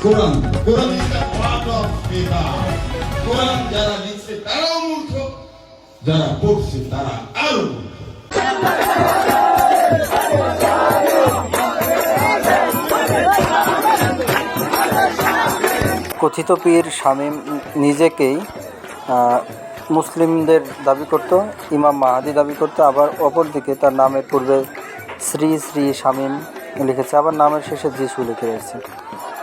Quran Quran is the word of God. Quran যারা লিখছে তারাও মূর্খ, যারা পড়ছে তারা আরো মূর্খ। কথিত পীর শামীম নিজেকেই মুসলিমদের দাবি করত, ইমাম মাহাদি দাবি করত, আবার অপরদিকে তার নামের পূর্বে শ্রী শ্রী শামীম লিখেছে, আবার নামের শেষে যিশু লিখে রয়েছে।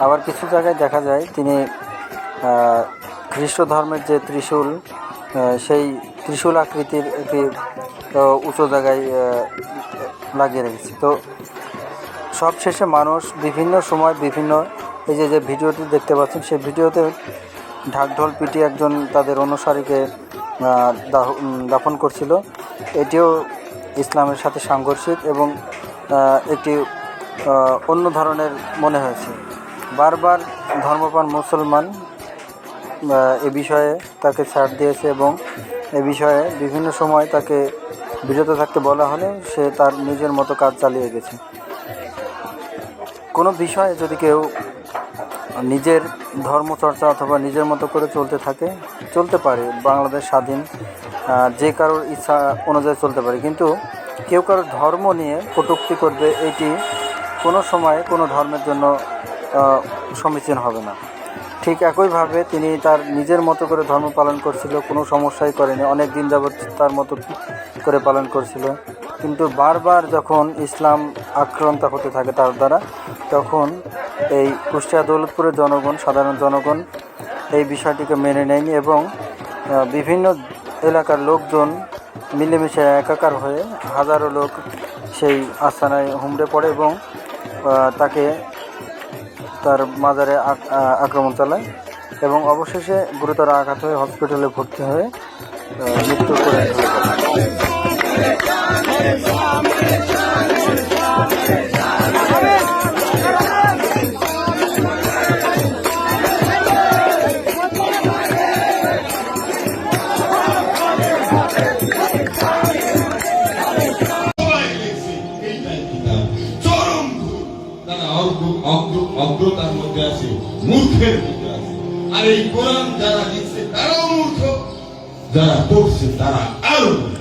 আবার কিছু জায়গায় দেখা যায় তিনি খ্রিস্ট ধর্মের যে ত্রিশূল, সেই ত্রিশূল আকৃতির একটি উঁচু জায়গায় লাগিয়ে রেখেছে। তো সবশেষে মানুষ বিভিন্ন সময় বিভিন্ন, এই যে ভিডিওটি দেখতে পাচ্ছেন, সেই ভিডিওতে ঢাকঢোল পিটিয়ে একজন তাদের অনুসারীকে দাফন করছিল। এটিও ইসলামের সাথে সাংঘর্ষিক এবং একটি অন্য ধরনের মনে হয়েছে। বারবার ধর্মপ্রাণ মুসলমান এ বিষয়ে তাকে ছাড় দিয়েছে এবং এ বিষয়ে বিভিন্ন সময় তাকে বিরত থাকতে বলা হলেও সে তার নিজের মতো কাজ চালিয়ে গেছে। কোনো বিষয়ে যদি কেউ নিজের ধর্মচর্চা অথবা নিজের মতো করে চলতে পারে, বাংলাদেশ স্বাধীন, যে কারোর ইচ্ছা অনুযায়ী চলতে পারে, কিন্তু কেউ কারোর ধর্ম নিয়ে কটূক্তি করবে, এটি কোনো সময় কোনো ধর্মের জন্য সমীচীন হবে না। ঠিক একইভাবে তিনি তার নিজের মতো করে ধর্ম পালন করছিল, কোনো সমস্যাই করেনি, অনেক দিন যাবৎ তার মতো করে পালন করছিল। কিন্তু বারবার যখন ইসলাম আক্রান্ত হতে থাকে তার দ্বারা, তখন এই কুষ্টিয়া দৌলতপুরের জনগণ, সাধারণ জনগণ এই বিষয়টিকে মেনে নেয়নি এবং বিভিন্ন এলাকার লোকজন মিলেমিশে একাকার হয়ে হাজারো লোক সেই আস্তানায় হুমড়ে পড়ে এবং তাকে তার মাজারে আক্রমণ চালায় এবং অবশেষে গুরুতর আঘাত হয়ে হসপিটালে ভর্তি হয়ে মৃত্যু করে। অজ্ঞতার মধ্যে আছে, মূর্খের মধ্যে আছে। আর এই কোরআন যারা লিখছে তারাও মূর্খ, যারা পড়ছে তারা আরো মূর্খ।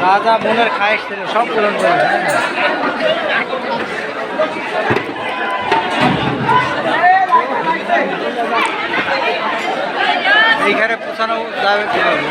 রাজা মনের খায়েশ ছিল সব পূরণ করবে। এইখানে পৌঁছানো যাবে কিভাবে?